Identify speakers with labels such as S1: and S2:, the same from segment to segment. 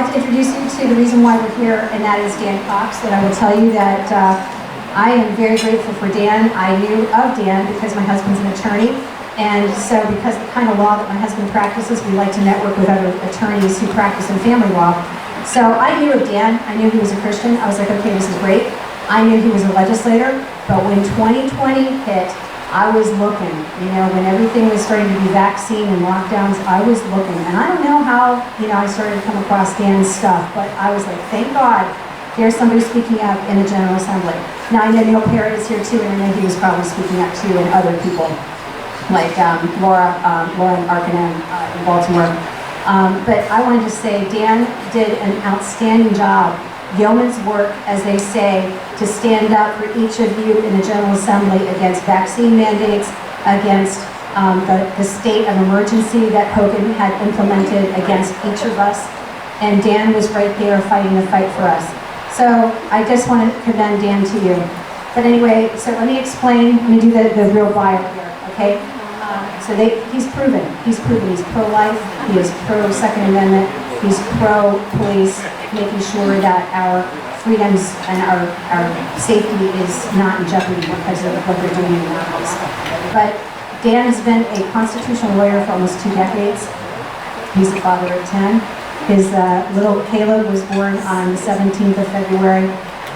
S1: like to introduce you to the reason why we're here, and that is Dan Cox. And I will tell you that I am very grateful for Dan. I knew of Dan because my husband's an attorney. And so because the kind of law that my husband practices, we like to network with other attorneys who practice in family law. So I knew of Dan. I knew he was a Christian. I was like, okay, this is great. I knew he was a legislator. But when 2020 hit, I was looking. You know, when everything was starting to be vaccine and lockdowns, I was looking. And I don't know how, I started to come across Dan's stuff, but I was like, thank God, there's somebody speaking up in the General Assembly. Now, I know Neil Parrott is here too, and I know he was probably speaking up too, and other people, like Laura Arkanen in Baltimore. But I wanted to say Dan did an outstanding job, yeoman's work, as they say, to stand up for each of you in the General Assembly against vaccine mandates, against the state of emergency that Hogan had implemented against each of us. And Dan was right there fighting the fight for us. So I just want to commend Dan to you. But anyway, so let me explain, let me do the real bio here, okay? He's proven he's pro-life, he is pro-Second Amendment, he's pro-police, making sure that our freedoms and our safety is not in jeopardy because of what they're doing in the house. But Dan has been a constitutional lawyer for almost 2 decades. He's a father of 10. His little Caleb was born on the 17th of February.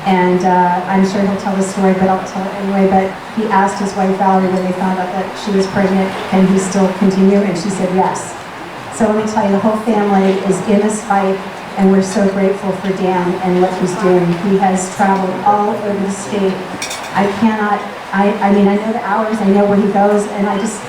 S1: And I'm sure he'll tell the story, but I'll tell it anyway. But he asked his wife Valerie when they found out that she was pregnant, can he still continue? And she said yes. So let me tell you, the whole family is in this fight, and we're so grateful for Dan and what he's doing. He has traveled all over the state. I know the hours, I know where he goes, and I'm just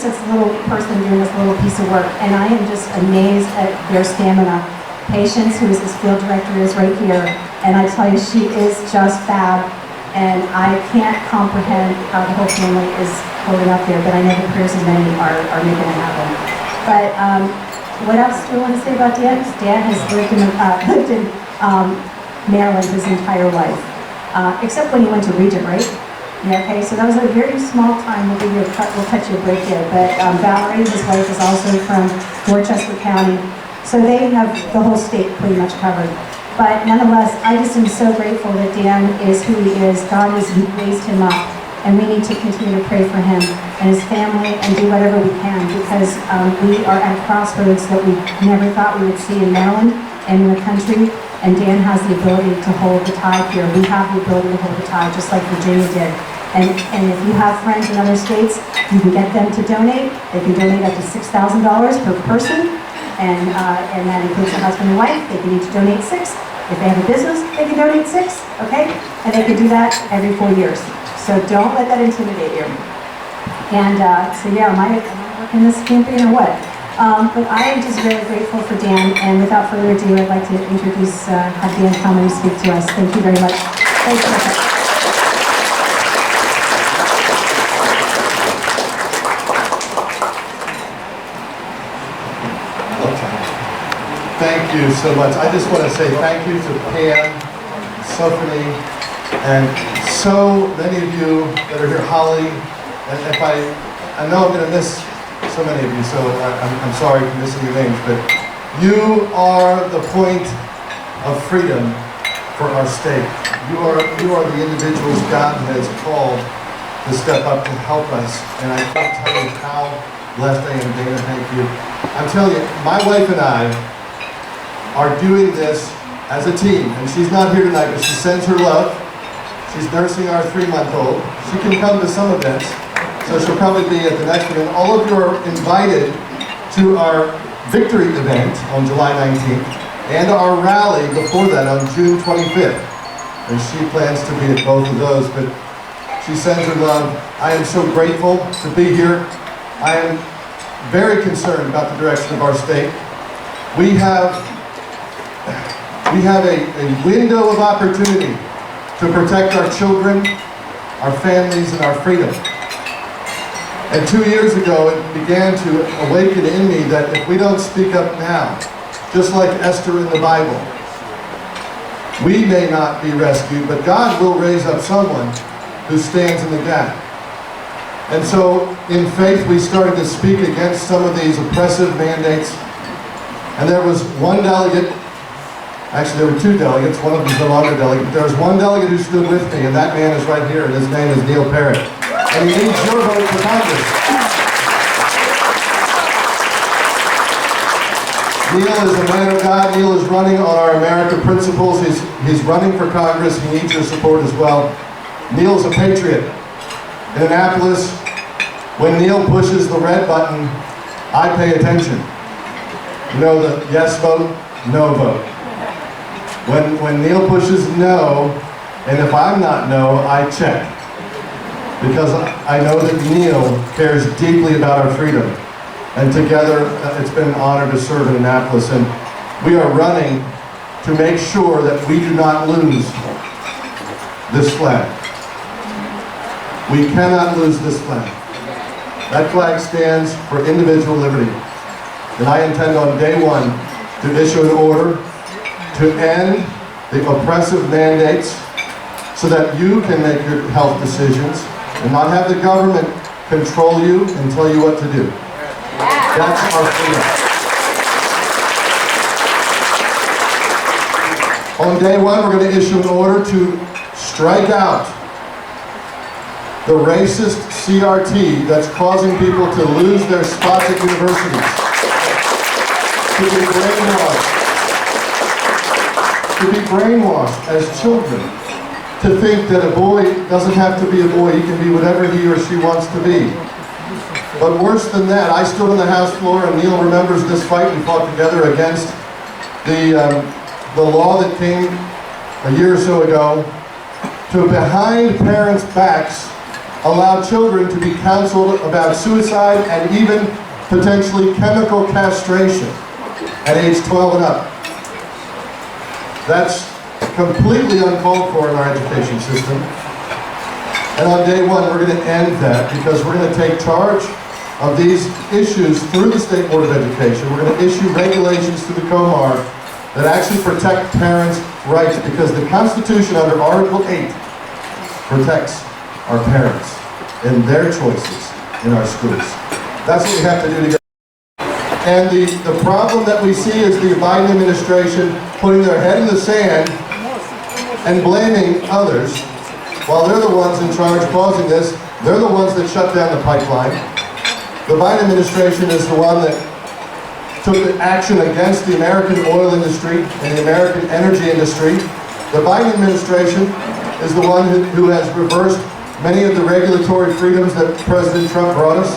S1: this little person doing this little piece of work, and I am just amazed at their stamina. Patience, who is his field director, is right here. And I tell you, she is just fab, and I can't comprehend how the whole family is holding up there, but I know the prayers of many are making it happen. But what else do I want to say about Dan? Dan has lived in Maryland his entire life, except when he went to Regent, right? Yeah, okay, so that was a very small time. We'll cut you a break here. But Valerie, his wife, is also from Dorchester County, so they have the whole state pretty much covered. But nonetheless, I just am so grateful that Dan is who he is. God has raised him up, and we need to continue to pray for him and his family and do whatever we can, because we are at crossroads that we never thought we would see in Maryland and in the country, and Dan has the ability to hold the tide here. We have the ability to hold the tide, just like Virginia did. And if you have friends in other states, you can get them to donate. They can donate up to $6,000 per person. And that includes a husband and wife. They can each donate 6. If they have a business, they can donate 6, okay? And they can do that every 4 years. So don't let that intimidate you. And so yeah, am I working this campaign or what? But I am just very grateful for Dan, and without further ado, I'd like to introduce, have Dan come and speak to us. Thank you very much. Thank you.
S2: Thank you so much. I just want to say thank you to Pam, Sophie, and so many of you that are here, Holly. And if I know I'm going to miss so many of you, so I'm sorry for missing your names, but you are the point of freedom for our state. You are the individuals God has called to step up to help us, and I can't tell you how blessed I am. Dana, thank you. I'm telling you, my wife and I are doing this as a team, and she's not here tonight, but she sends her love. She's nursing our 3-month-old. She can come to some events, so she'll probably be at the next one. And all of you are invited to our victory event on July 19th and our rally before that on June 25th. And she plans to be at both of those, but she sends her love. I am so grateful to be here. I am very concerned about the direction of our state. We have a window of opportunity to protect our children, our families, and our freedom. And 2 years ago, it began to awaken in me that if we don't speak up now, just like Esther in the Bible, we may not be rescued, but God will raise up someone who stands in the gap. And so, in faith, we started to speak against some of these oppressive mandates. And there was one delegate Actually, there were two delegates. One of them's no longer a delegate. There was one delegate who stood with me, and that man is right here, and his name is Neil Parrott. And he needs your vote for Congress. Neil is a man of God. Neil is running on our America principles. He's running for Congress. He needs your support as well. Neil is a patriot. In Annapolis, when Neil pushes the red button, I pay attention. You know the yes vote, no vote. When Neil pushes no, and if I'm not no, I check. Because I know that Neil cares deeply about our freedom. And together, it's been an honor to serve in Annapolis. And we are running to make sure that we do not lose this flag. We cannot lose this flag. That flag stands for individual liberty. And I intend on day one to issue an order to end the oppressive mandates so that you can make your health decisions and not have the government control you and tell you what to do. That's our freedom. On day one, we're going to issue an order to strike out the racist CRT that's causing people to lose their spots at universities, to be brainwashed as children, to think that a boy doesn't have to be a boy, he can be whatever he or she wants to be. But worse than that, I stood on the House floor, and Neil remembers this fight we fought together against the law that came a year or so ago to, behind parents' backs, allow children to be counseled about suicide and even potentially chemical castration at age 12 and up. That's completely uncalled for in our education system. And on day one, we're going to end that because we're going to take charge of these issues through the State Board of Education. We're going to issue regulations through the COMAR that actually protect parents' rights, because the Constitution under Article 8 protects our parents and their choices in our schools. That's what we have to do together. And the problem that we see is the Biden administration putting their head in the sand and blaming others, while they're the ones in charge causing this. They're the ones that shut down the pipeline. The Biden administration is the one that took the action against the American oil industry and the American energy industry. The Biden administration is the one who has reversed many of the regulatory freedoms that President Trump brought us.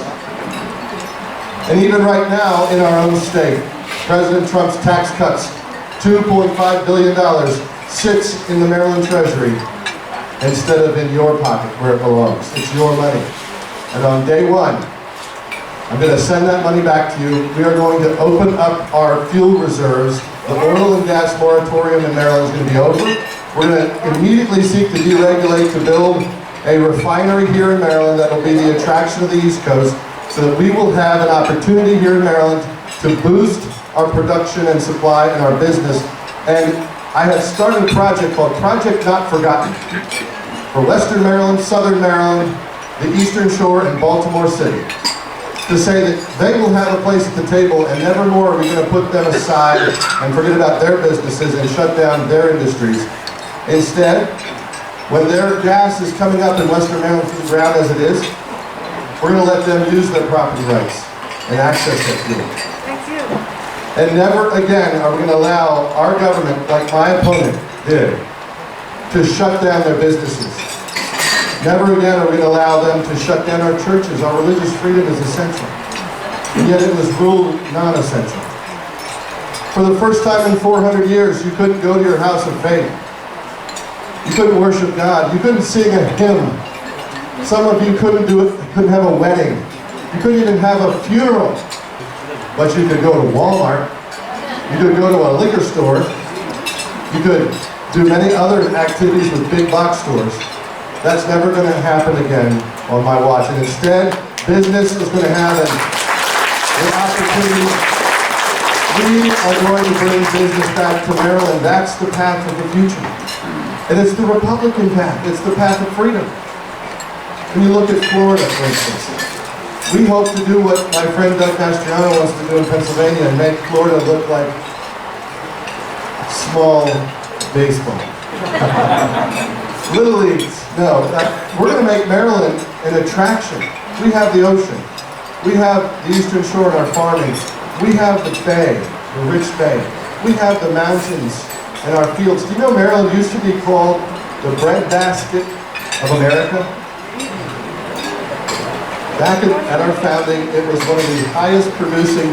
S2: And even right now, in our own state, President Trump's tax cuts, $2.5 billion, sits in the Maryland Treasury instead of in your pocket where it belongs. It's your money. And on day one, I'm going to send that money back to you. We are going to open up our fuel reserves. The oil and gas moratorium in Maryland is going to be over. We're going to immediately seek to deregulate, to build a refinery here in Maryland that will be the attraction of the East Coast, so that we will have an opportunity here in Maryland to boost our production and supply and our business. And I had started a project called Project Not Forgotten for Western Maryland, Southern Maryland, the Eastern Shore, and Baltimore City, to say that they will have a place at the table, and never more are we going to put them aside and forget about their businesses and shut down their industries. Instead, when their gas is coming up in Western Maryland from the ground as it is, we're going to let them use their property rights and access that fuel. And never again are we going to allow our government, like my opponent did, to shut down their businesses. Never again are we going to allow them to shut down our churches. Our religious freedom is essential. And yet it was ruled non-essential. For the first time in 400 years, you couldn't go to your house of faith. You couldn't worship God. You couldn't sing a hymn. Some of you couldn't do it, couldn't have a wedding. You couldn't even have a funeral. But you could go to Walmart. You could go to a liquor store. You could do many other activities with big box stores. That's never going to happen again on my watch. And instead, business is going to have an opportunity. We are going to bring business back to Maryland. That's the path of the future. And it's the Republican path. It's the path of freedom. When you look at Florida, for instance, we hope to do what my friend Doug Mastriano wants to do in Pennsylvania and make Florida look like small baseball. Little leagues, no. We're going to make Maryland an attraction. We have the ocean. We have the Eastern Shore in our farming. We have the bay, the rich bay. We have the mountains and our fields. Do you know Maryland used to be called the breadbasket of America? Back at our founding, it was one of the highest producing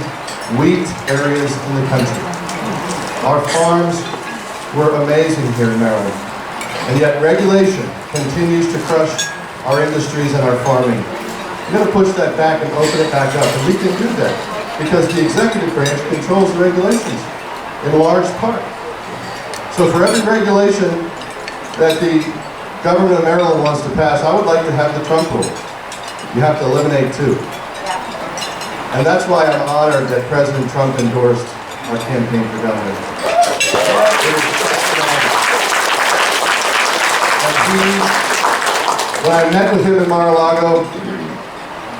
S2: wheat areas in the country. Our farms were amazing here in Maryland. And yet regulation continues to crush our industries and our farming. We're going to push that back and open it back up. And we can do that because the executive branch controls the regulations in large part. So for every regulation that the government of Maryland wants to pass, I would like to have the Trump rule. You have to eliminate 2. And that's why I'm honored that President Trump endorsed our campaign for governor. When I met with him in Mar-a-Lago,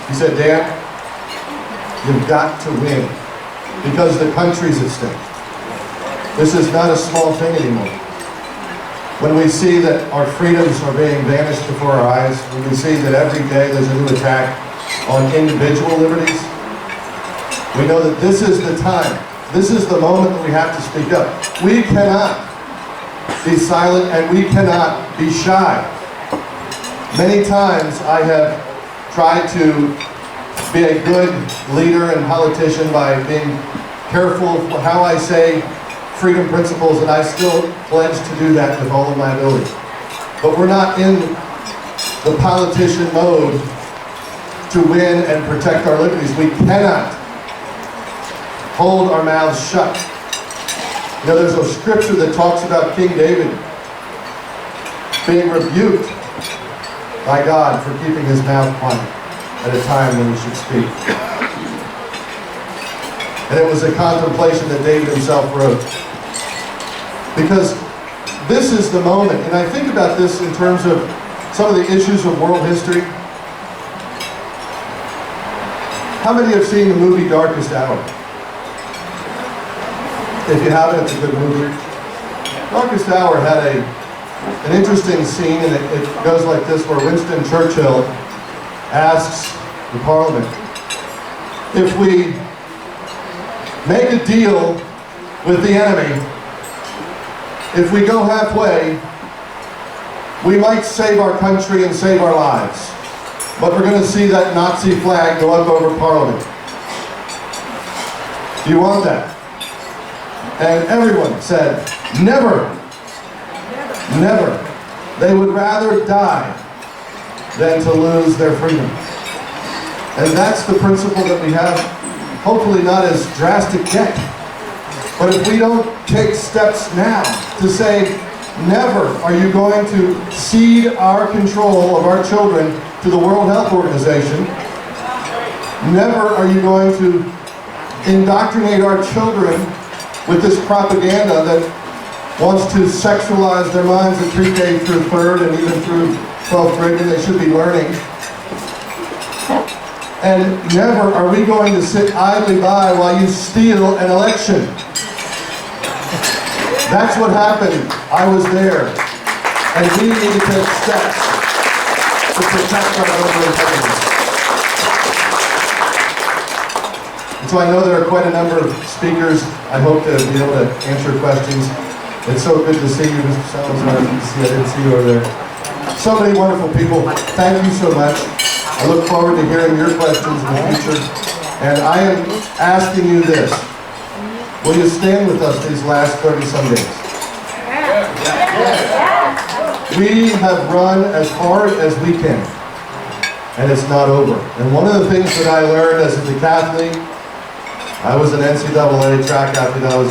S2: he said, Dan, you've got to win because the country's at stake. This is not a small thing anymore. When we see that our freedoms are being vanished before our eyes, when we see that every day there's a new attack on individual liberties, we know that this is the time. This is the moment that we have to speak up. We cannot be silent and we cannot be shy. Many times I have tried to be a good leader and politician by being careful of how I say freedom principles, and I still pledge to do that with all of my ability. But we're not in the politician mode to win and protect our liberties. We cannot hold our mouths shut. You know, there's a scripture that talks about King David being rebuked by God for keeping his mouth quiet at a time when he should speak. And it was a contemplation that David himself wrote. Because this is the moment, and I think about this in terms of some of the issues of world history. How many have seen the movie Darkest Hour? If you haven't, it's a good movie. Darkest Hour had an interesting scene, and it goes like this, where Winston Churchill asks the Parliament, if we make a deal with the enemy, if we go halfway, we might save our country and save our lives. But we're going to see that Nazi flag go up over Parliament. Do you want that? And everyone said, never. Never. They would rather die than to lose their freedom. And that's the principle that we have, hopefully not as drastic yet. But if we don't take steps now to say, never are you going to cede our control of our children to the World Health Organization, never are you going to indoctrinate our children with this propaganda that wants to sexualize their minds at pre-K through 3rd and even through 12th grade when they should be learning. And never are we going to sit idly by while you steal an election. That's what happened. I was there. And we need to take steps to protect our voter integrity. And so I know there are quite a number of speakers. I hope to be able to answer questions. It's so good to see you, Mr. Salazar. I didn't see you over there. So many wonderful people. Thank you so much. I look forward to hearing your questions in the future. And I am asking you this. Will you stand with us these last 30-some days? We have run as hard as we can, and it's not over. And one of the things that I learned as a decathlete, I was an NCAA track athlete. I was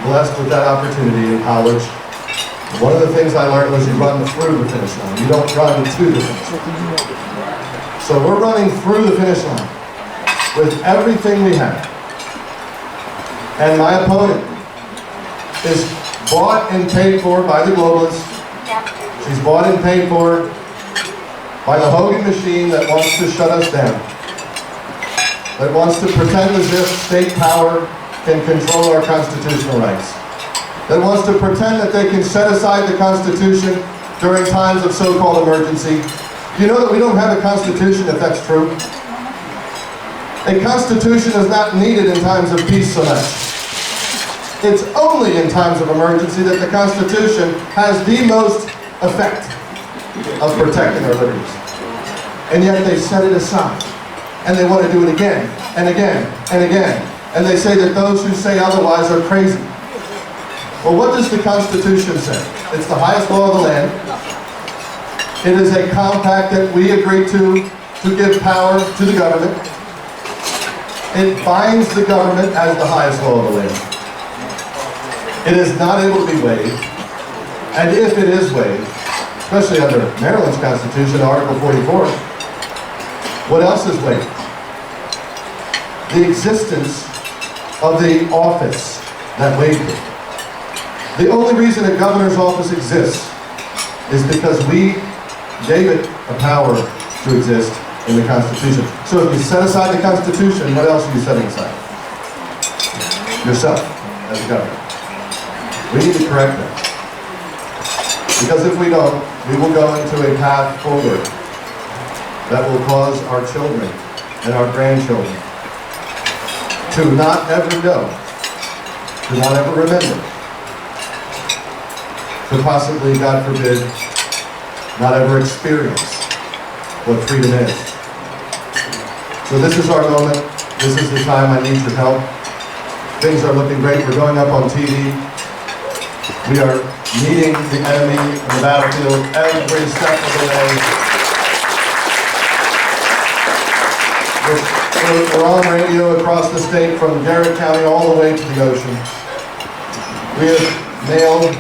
S2: blessed with that opportunity in college. One of the things I learned was you run through the finish line. You don't run to the finish line. So we're running through the finish line with everything we have. And my opponent is bought and paid for by the globalists. She's bought and paid for by the Hogan machine that wants to shut us down, that wants to pretend as if state power can control our constitutional rights. that wants to pretend that they can set aside the Constitution during times of so-called emergency. Do you know that we don't have a Constitution if that's true? A Constitution is not needed in times of peace so much. It's only in times of emergency that the Constitution has the most effect of protecting our liberties. And yet they set it aside. And they want to do it again, and again, and again. And they say that those who say otherwise are crazy. Well, what does the Constitution say? It's the highest law of the land. It is a compact that we agree to give power to the government. It binds the government as the highest law of the land. It is not able to be waived. And if it is waived, especially under Maryland's Constitution, Article 44, what else is waived? The existence of the office that waived it. The only reason a governor's office exists is because we gave it a power to exist in the Constitution. So if you set aside the Constitution, what else are you setting aside? Yourself, as a governor. We need to correct that. Because if we don't, we will go into a path forward that will cause our children and our grandchildren to not ever know, to not ever remember, to possibly, God forbid, not ever experience what freedom is. So this is our moment. This is the time I need your help. Things are looking great. We're going up on TV. We are meeting the enemy on the battlefield every step of the way. We're on radio across the state from Garrett County all the way to the ocean. We have mailed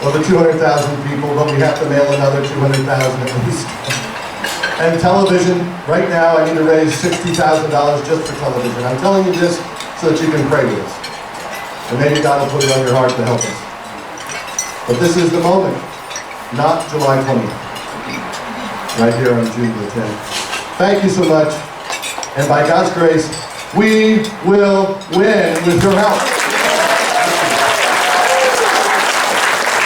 S2: over 200,000 people, but we have to mail another 200,000 at least. And television, right now I need to raise $60,000 just for television. I'm telling you this so that you can pray with us. And maybe God will put it on your heart to help us. But this is the moment, not July 20th. Right here on June the 10th. Thank you so much. And by God's grace, we will win with your help.